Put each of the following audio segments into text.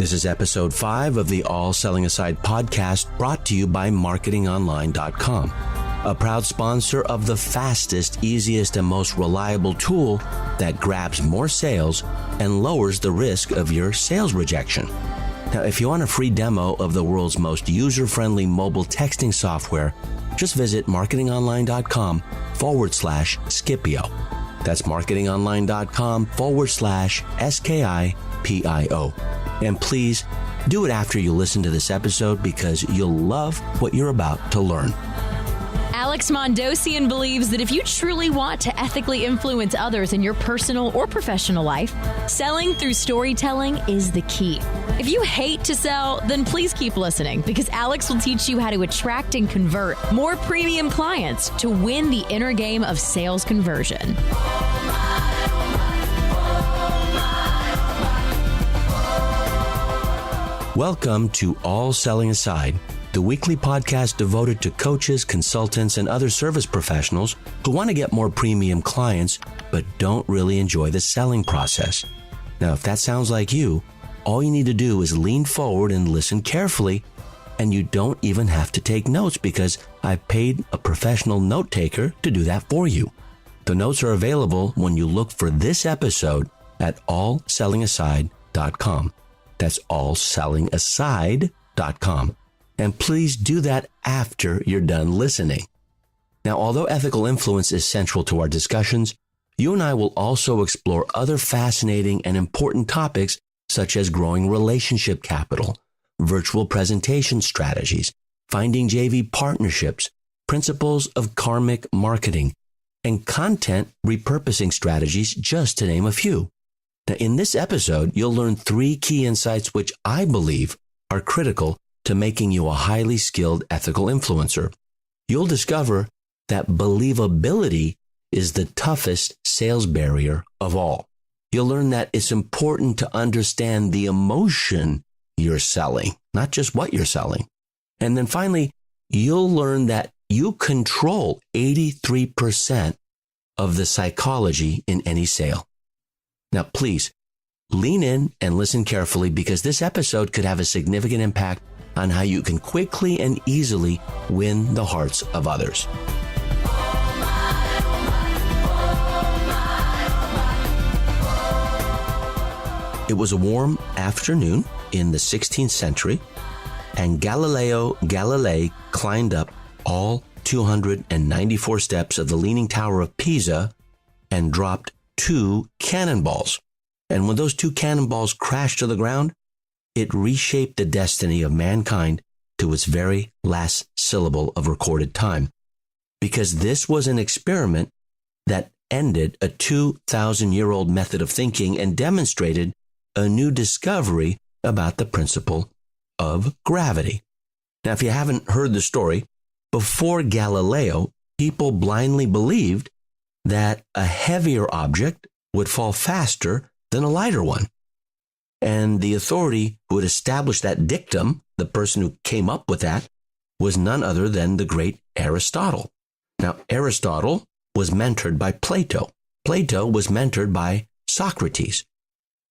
This is episode 5 of the All Selling Aside podcast, brought to you by marketingonline.com, a proud sponsor of the fastest, easiest, and most reliable tool that grabs more sales and lowers the risk of your sales rejection. Now, if you want a free demo of the world's most user-friendly mobile texting software, just visit marketingonline.com/Scipio. That's marketingonline.com/SKIPIO. And please do it after you listen to this episode, because you'll love what you're about to learn. Alex Mandossian believes that if you truly want to ethically influence others in your personal or professional life, selling through storytelling is the key. If you hate to sell, then please keep listening, because Alex will teach you how to attract and convert more premium clients to win the inner game of sales conversion. Welcome to All Selling Aside, the weekly podcast devoted to coaches, consultants, and other service professionals who want to get more premium clients but don't really enjoy the selling process. Now, if that sounds like you, all you need to do is lean forward and listen carefully, and you don't even have to take notes, because I've paid a professional note taker to do that for you. The notes are available when you look for this episode at allsellingaside.com. That's allsellingaside.com. And please do that after you're done listening. Now, although ethical influence is central to our discussions, you and I will also explore other fascinating and important topics, such as growing relationship capital, virtual presentation strategies, finding JV partnerships, principles of karmic marketing, and content repurposing strategies, just to name a few. Now, in this episode, you'll learn 3 key insights which I believe are critical to making you a highly skilled ethical influencer. You'll discover that believability is the toughest sales barrier of all. You'll learn that it's important to understand the emotion you're selling, not just what you're selling. And then finally, you'll learn that you control 83% of the psychology in any sale. Now, please lean in and listen carefully, because this episode could have a significant impact on how you can quickly and easily win the hearts of others. It was a warm afternoon in the 16th century, and Galileo Galilei climbed up all 294 steps of the Leaning Tower of Pisa and dropped 2 cannonballs. And when those 2 cannonballs crashed to the ground, it reshaped the destiny of mankind to its very last syllable of recorded time. Because this was an experiment that ended a 2,000-year-old method of thinking and demonstrated a new discovery about the principle of gravity. Now, if you haven't heard the story, before Galileo, people blindly believed that a heavier object would fall faster than a lighter one. And the authority who had established that dictum, the person who came up with that, was none other than the great Aristotle. Now, Aristotle was mentored by Plato. Plato was mentored by Socrates.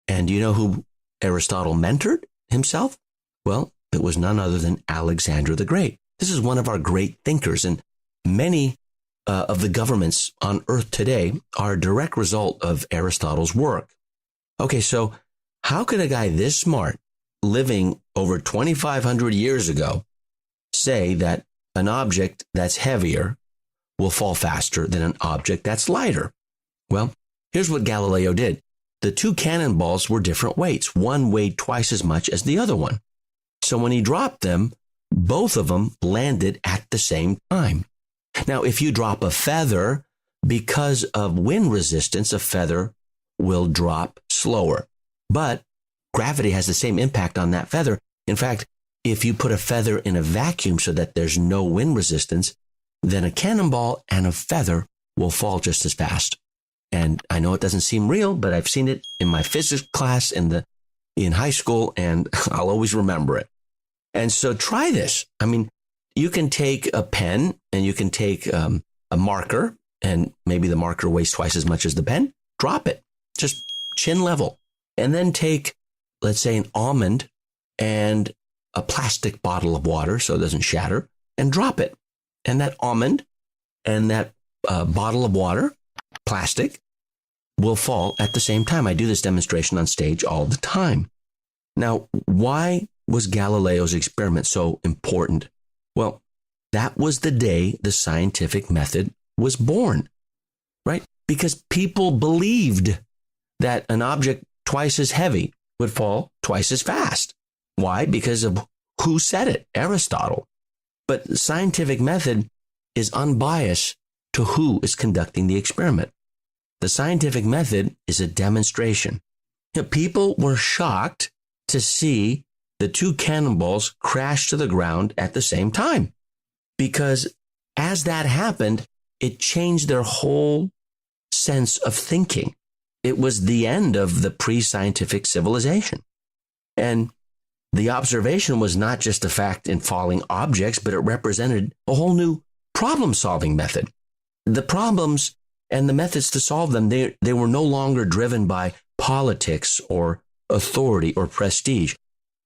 And do you know who Aristotle mentored himself? Well, it was none other than Alexander the Great. This is one of our great thinkers, and many of the governments on Earth today are a direct result of Aristotle's work. Okay, so how could a guy this smart, living over 2,500 years ago, say that an object that's heavier will fall faster than an object that's lighter? Well, here's what Galileo did. The 2 cannonballs were different weights. One weighed twice as much as the other one. So when he dropped them, both of them landed at the same time. Now, if you drop a feather, because of wind resistance, a feather will drop slower. But gravity has the same impact on that feather. In fact, if you put a feather in a vacuum so that there's no wind resistance, then a cannonball and a feather will fall just as fast. And I know it doesn't seem real, but I've seen it in my physics class in high school, and I'll always remember it. And so try this. I mean, you can take a pen and you can take a marker, and maybe the marker weighs twice as much as the pen. Drop it, just chin level. And then take, let's say, an almond and a plastic bottle of water so it doesn't shatter, and drop it. And that almond and that bottle of water, plastic, will fall at the same time. I do this demonstration on stage all the time. Now, why was Galileo's experiment so important? Well, that was the day the scientific method was born, right? Because people believed that an object twice as heavy would fall twice as fast. Why? Because of who said it? Aristotle. But the scientific method is unbiased to who is conducting the experiment. The scientific method is a demonstration. People were shocked to see the two cannonballs crash to the ground at the same time, because as that happened, it changed their whole sense of thinking. It was the end of the pre-scientific civilization. And the observation was not just a fact in falling objects, but it represented a whole new problem-solving method. The problems and the methods to solve them, they were no longer driven by politics or authority or prestige.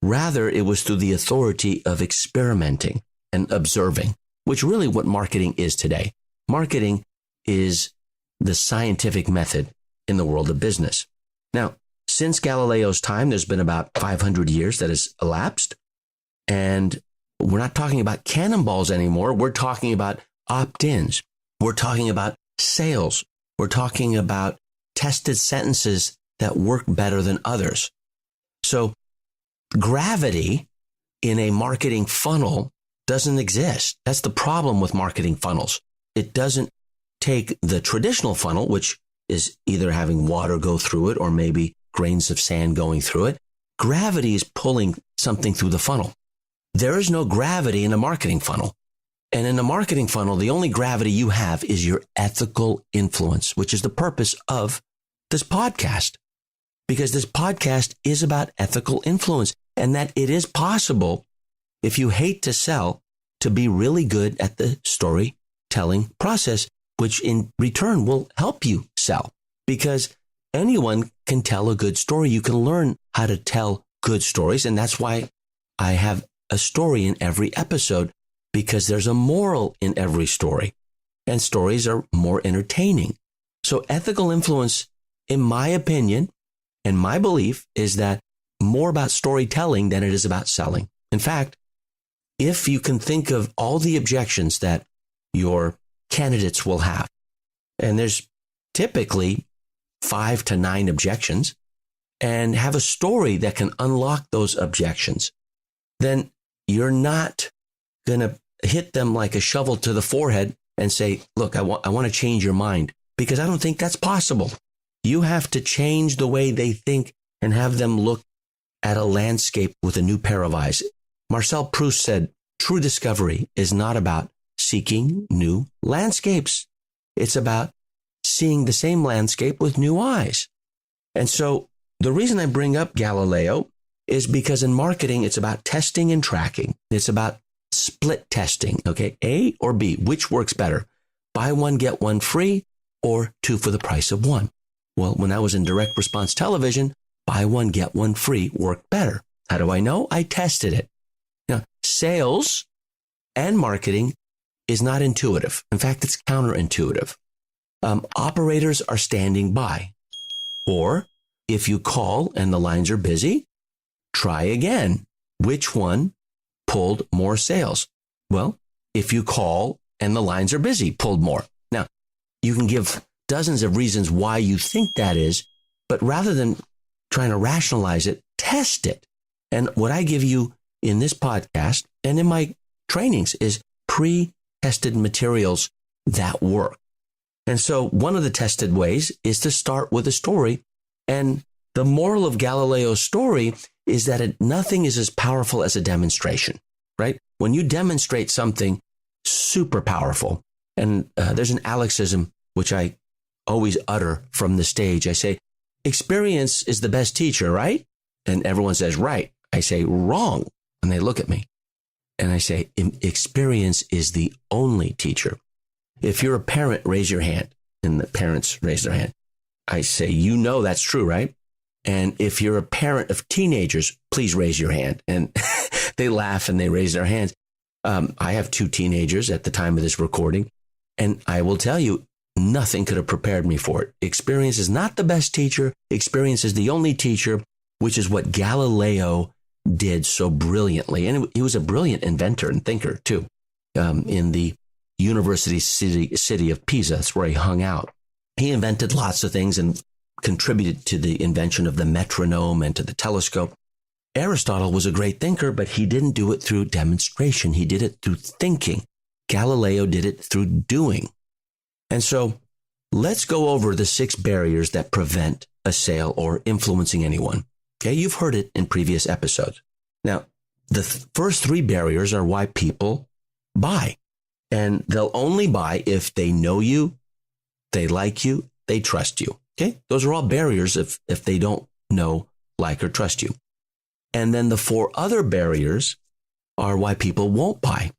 Rather, it was through the authority of experimenting and observing, which really what marketing is today. Marketing is the scientific method in the world of business. Now, since Galileo's time, there's been about 500 years that has elapsed. And we're not talking about cannonballs anymore. We're talking about opt-ins. We're talking about sales. We're talking about tested sentences that work better than others. So gravity in a marketing funnel doesn't exist. That's the problem with marketing funnels. It doesn't take the traditional funnel, which is either having water go through it or maybe grains of sand going through it. Gravity is pulling something through the funnel. There is no gravity in a marketing funnel. And in a marketing funnel, the only gravity you have is your ethical influence, which is the purpose of this podcast. Because this podcast is about ethical influence, and that it is possible, if you hate to sell, to be really good at the storytelling process, which in return will help you sell. Because anyone can tell a good story. You can learn how to tell good stories. And that's why I have a story in every episode, because there's a moral in every story. And stories are more entertaining. So ethical influence, in my opinion, and my belief, is that more about storytelling than it is about selling. In fact, if you can think of all the objections that your candidates will have, and there's typically 5 to 9 objections, and have a story that can unlock those objections, then you're not going to hit them like a shovel to the forehead and say, look, I want to change your mind, because I don't think that's possible. You have to change the way they think and have them look at a landscape with a new pair of eyes. Marcel Proust said, true discovery is not about seeking new landscapes. It's about seeing the same landscape with new eyes. And so the reason I bring up Galileo is because in marketing, it's about testing and tracking. It's about split testing, okay? A or B, which works better? Buy one, get one free, or 2 for the price of 1. Well, when I was in direct response television, buy one, get one free worked better. How do I know? I tested it. Now, sales and marketing is not intuitive. In fact, it's counterintuitive. Operators are standing by. Or if you call and the lines are busy, try again. Which one pulled more sales? Well, if you call and the lines are busy, pulled more. Now, you can give dozens of reasons why you think that is, but rather than trying to rationalize it, test it. And what I give you in this podcast and in my trainings is pre-tested materials that work. And so one of the tested ways is to start with a story. And the moral of Galileo's story is that nothing is as powerful as a demonstration, right? When you demonstrate something super powerful, and there's an Alexism, which I always utter from the stage. I say, experience is the best teacher, right? And everyone says, right. I say, wrong. And they look at me and I say, experience is the only teacher. If you're a parent, raise your hand. And the parents raise their hand. I say, you know that's true, right? And if you're a parent of teenagers, please raise your hand. And they laugh and they raise their hands. I have 2 teenagers at the time of this recording, and I will tell you, nothing could have prepared me for it. Experience is not the best teacher. Experience is the only teacher, which is what Galileo did so brilliantly. And he was a brilliant inventor and thinker, too, in the university city of Pisa. That's where he hung out. He invented lots of things and contributed to the invention of the metronome and to the telescope. Aristotle was a great thinker, but he didn't do it through demonstration. He did it through thinking. Galileo did it through doing. And so let's go over the 6 barriers that prevent a sale or influencing anyone. Okay, you've heard it in previous episodes. Now, the first 3 barriers are why people buy. And they'll only buy if they know you, they like you, they trust you. Okay, those are all barriers if they don't know, like, or trust you. And then the 4 other barriers are why people won't buy.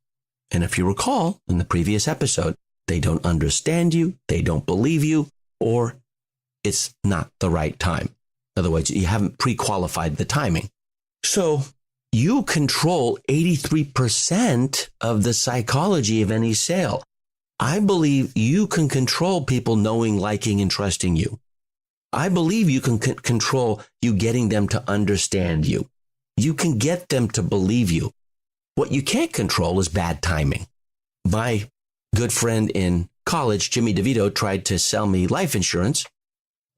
And if you recall in the previous episode, they don't understand you, they don't believe you, or it's not the right time. In other words, you haven't pre-qualified the timing. So you control 83% of the psychology of any sale. I believe you can control people knowing, liking, and trusting you. I believe you can control you getting them to understand you. You can get them to believe you. What you can't control is bad timing. My good friend in college, Jimmy DeVito, tried to sell me life insurance,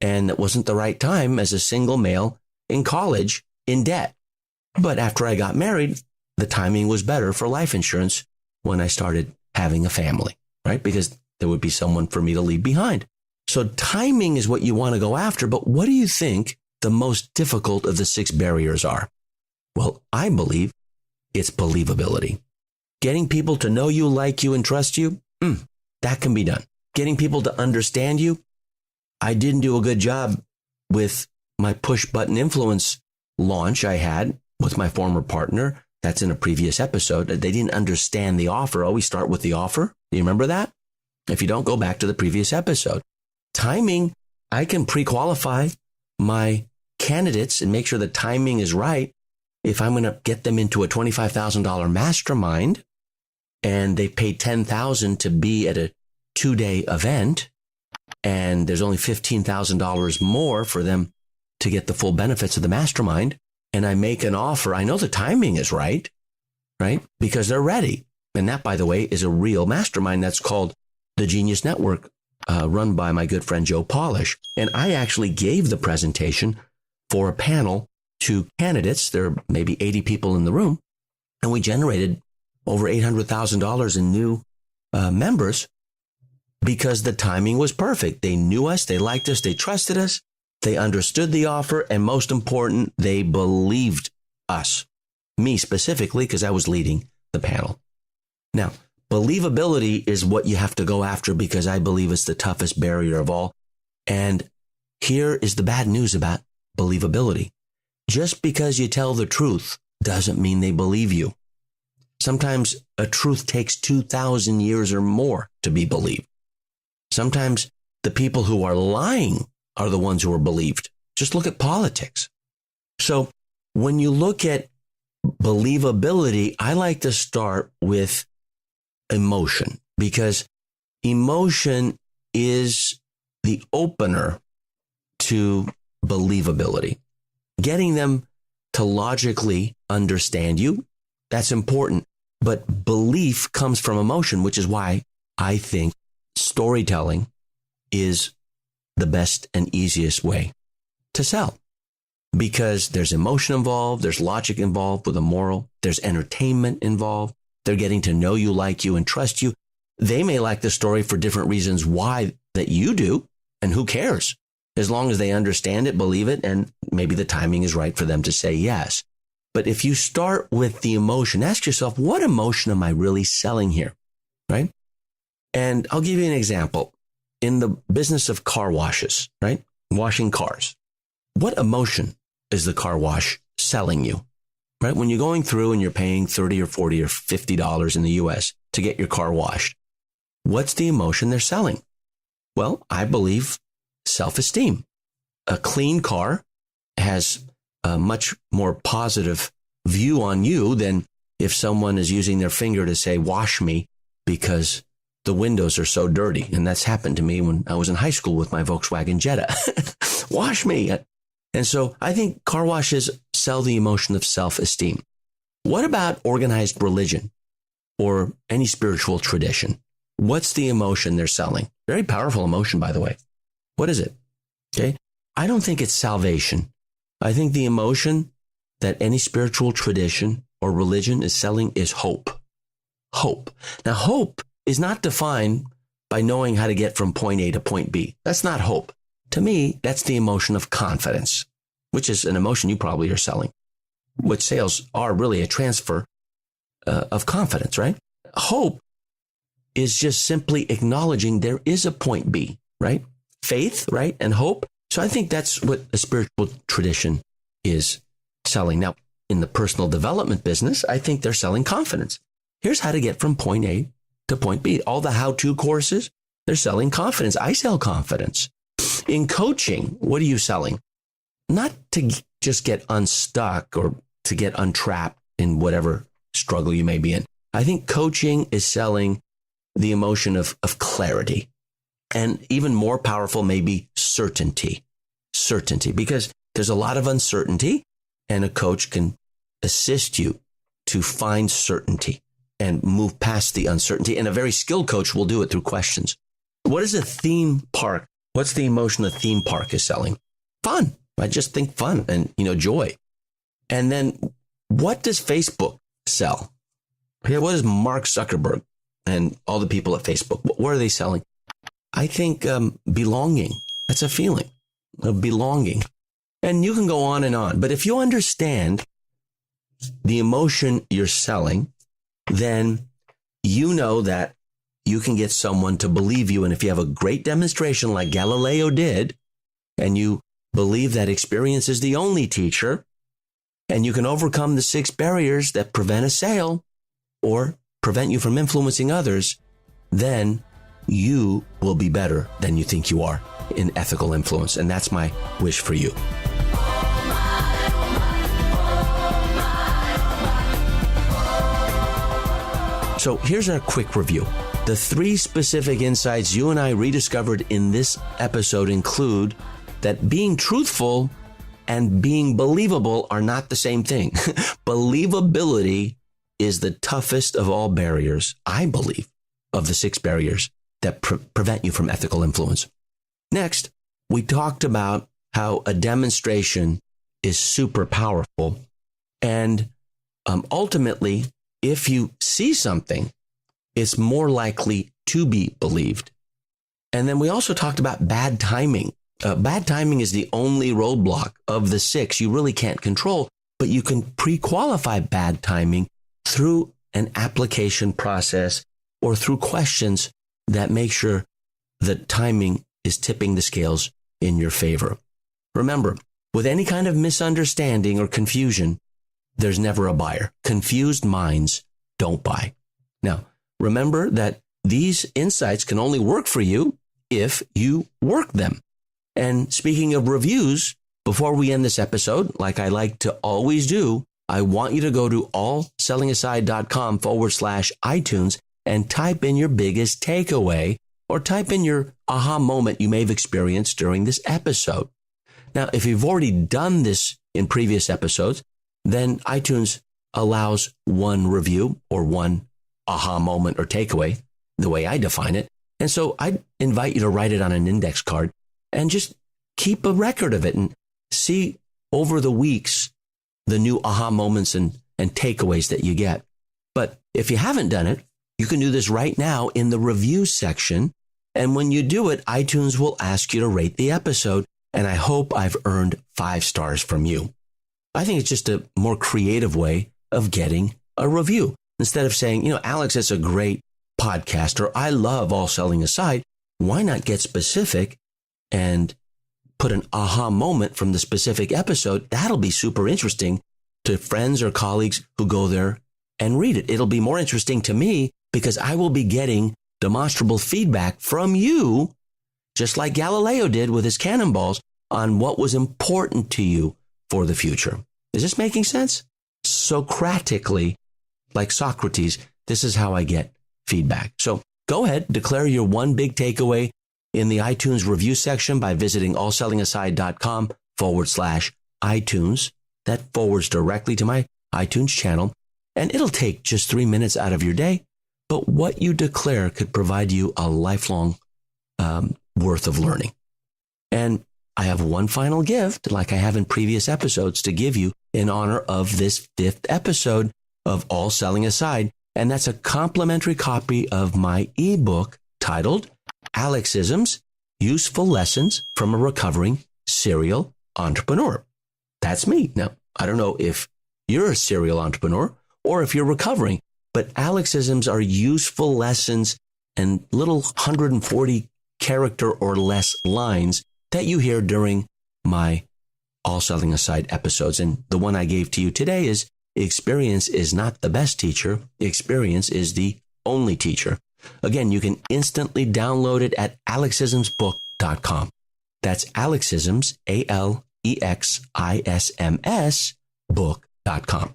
and it wasn't the right time as a single male in college in debt. But after I got married, the timing was better for life insurance when I started having a family, right? Because there would be someone for me to leave behind. So timing is what you want to go after. But what do you think the most difficult of the 6 barriers are? Well, I believe it's believability. Getting people to know you, like you, and trust you, that can be done. Getting people to understand you, I didn't do a good job with my push button influence launch I had with my former partner. That's in a previous episode. They didn't understand the offer. Always start with the offer. Do you remember that? If you don't, go back to the previous episode. Timing, I can pre-qualify my candidates and make sure the timing is right. If I'm going to get them into a $25,000 mastermind and they pay $10,000 to be at a 2-day event, and there's only $15,000 more for them to get the full benefits of the mastermind, and I make an offer, I know the timing is right? Because they're ready. And that, by the way, is a real mastermind. That's called the Genius Network, run by my good friend Joe Polish. And I actually gave the presentation for a panel to candidates. There are maybe 80 people in the room, and we generated over $800,000 in new members because the timing was perfect. They knew us, they liked us, they trusted us, they understood the offer, and most important, they believed us. Me specifically, because I was leading the panel. Now, believability is what you have to go after because I believe it's the toughest barrier of all. And here is the bad news about believability. Just because you tell the truth doesn't mean they believe you. Sometimes a truth takes 2,000 years or more to be believed. Sometimes the people who are lying are the ones who are believed. Just look at politics. So when you look at believability, I like to start with emotion because emotion is the opener to believability. Getting them to logically understand you, that's important. But belief comes from emotion, which is why I think storytelling is the best and easiest way to sell. Because there's emotion involved, there's logic involved with a moral, there's entertainment involved. They're getting to know you, like you, and trust you. They may like the story for different reasons why that you do, and who cares? As long as they understand it, believe it, and maybe the timing is right for them to say yes. But if you start with the emotion, ask yourself, what emotion am I really selling here? Right? And I'll give you an example. In the business of car washes, right? Washing cars. What emotion is the car wash selling you? Right? When you're going through and you're paying $30 or $40 or $50 in the US to get your car washed, what's the emotion they're selling? Well, I believe self-esteem. A clean car has a much more positive view on you than if someone is using their finger to say, wash me because the windows are so dirty. And that's happened to me when I was in high school with my Volkswagen Jetta. Wash me. And so I think car washes sell the emotion of self-esteem. What about organized religion or any spiritual tradition? What's the emotion they're selling? Very powerful emotion, by the way. What is it? Okay. I don't think it's salvation. I think the emotion that any spiritual tradition or religion is selling is hope. Hope. Now, hope is not defined by knowing how to get from point A to point B. That's not hope. To me, that's the emotion of confidence, which is an emotion you probably are selling. What sales are really a transfer of confidence, right? Hope is just simply acknowledging there is a point B, right? Faith, right? And hope. So I think that's what a spiritual tradition is selling. Now, in the personal development business, I think they're selling confidence. Here's how to get from point A to point B. All the how-to courses, they're selling confidence. I sell confidence. In coaching, what are you selling? Not to just get unstuck or to get untrapped in whatever struggle you may be in. I think coaching is selling the emotion of clarity. And even more powerful may be certainty. Certainty, because there's a lot of uncertainty, and a coach can assist you to find certainty and move past the uncertainty. And a very skilled coach will do it through questions. What is a theme park? What's the emotion a theme park is selling? Fun. I just think fun and, joy. And then what does Facebook sell? Okay, what is Mark Zuckerberg and all the people at Facebook? What are they selling? I think belonging. That's a feeling of belonging. And you can go on and on. But if you understand the emotion you're selling, then you know that you can get someone to believe you. And if you have a great demonstration like Galileo did, and you believe that experience is the only teacher, and you can overcome the 6 barriers that prevent a sale or prevent you from influencing others, then you will be better than you think you are in ethical influence. And that's my wish for you. So here's a quick review. The 3 specific insights you and I rediscovered in this episode include that being truthful and being believable are not the same thing. Believability is the toughest of all barriers, I believe, of the 6 barriers that prevent you from ethical influence. Next, we talked about how a demonstration is super powerful. And ultimately, if you see something, it's more likely to be believed. And then we also talked about bad timing. Bad timing is the only roadblock of the 6 you really can't control, but you can pre-qualify bad timing through an application process or through questions that make sure that timing is tipping the scales in your favor. Remember, with any kind of misunderstanding or confusion, there's never a buyer. Confused minds don't buy. Now, remember that these insights can only work for you if you work them. And speaking of reviews, before we end this episode, like I like to always do, I want you to go to allsellingaside.com/iTunes and type in your biggest takeaway or type in your aha moment you may have experienced during this episode. Now, if you've already done this in previous episodes, then iTunes allows 1 review or 1 aha moment or takeaway, the way I define it. And so I invite you to write it on an index card and just keep a record of it and see over the weeks the new aha moments and takeaways that you get. But if you haven't done it, you can do this right now in the review section. And when you do it, iTunes will ask you to rate the episode. And I hope I've earned 5 stars from you. I think it's just a more creative way of getting a review. Instead of saying, Alex, it's a great podcast, or I love All Selling Aside, why not get specific and put an aha moment from the specific episode? That'll be super interesting to friends or colleagues who go there and read it. It'll be more interesting to me because I will be getting demonstrable feedback from you, just like Galileo did with his cannonballs, on what was important to you, for the future. Is this making sense? Socratically, like Socrates, this is how I get feedback. So go ahead, declare your one big takeaway in the iTunes review section by visiting allsellingaside.com/iTunes. That forwards directly to my iTunes channel, and it'll take just 3 minutes out of your day. But what you declare could provide you a lifelong worth of learning. And I have one final gift, like I have in previous episodes, to give you in honor of this 5th episode of All Selling Aside. And that's a complimentary copy of my ebook titled Alexisms, Useful Lessons from a Recovering Serial Entrepreneur. That's me. Now, I don't know if you're a serial entrepreneur or if you're recovering, but Alexisms are useful lessons and little 140 character or less lines that you hear during my All Selling Aside episodes. And the one I gave to you today is experience is not the best teacher. Experience is the only teacher. Again, you can instantly download it at alexismsbook.com. That's Alexisms, ALEXISMS, book.com.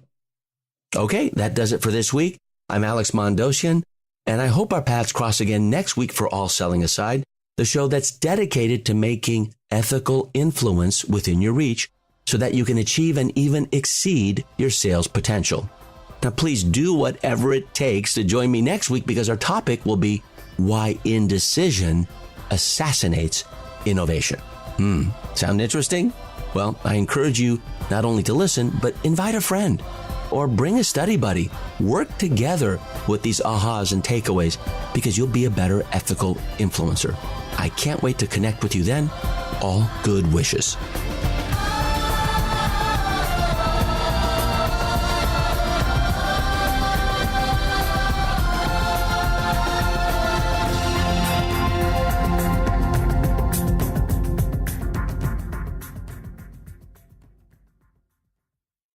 Okay, that does it for this week. I'm Alex Mandossian, and I hope our paths cross again next week for All Selling Aside, the show that's dedicated to making ethical influence within your reach so that you can achieve and even exceed your sales potential. Now, please do whatever it takes to join me next week, because our topic will be why indecision assassinates innovation. Sound interesting? Well, I encourage you not only to listen, but invite a friend or bring a study buddy. Work together with these ahas and takeaways, because you'll be a better ethical influencer. I can't wait to connect with you then. All good wishes.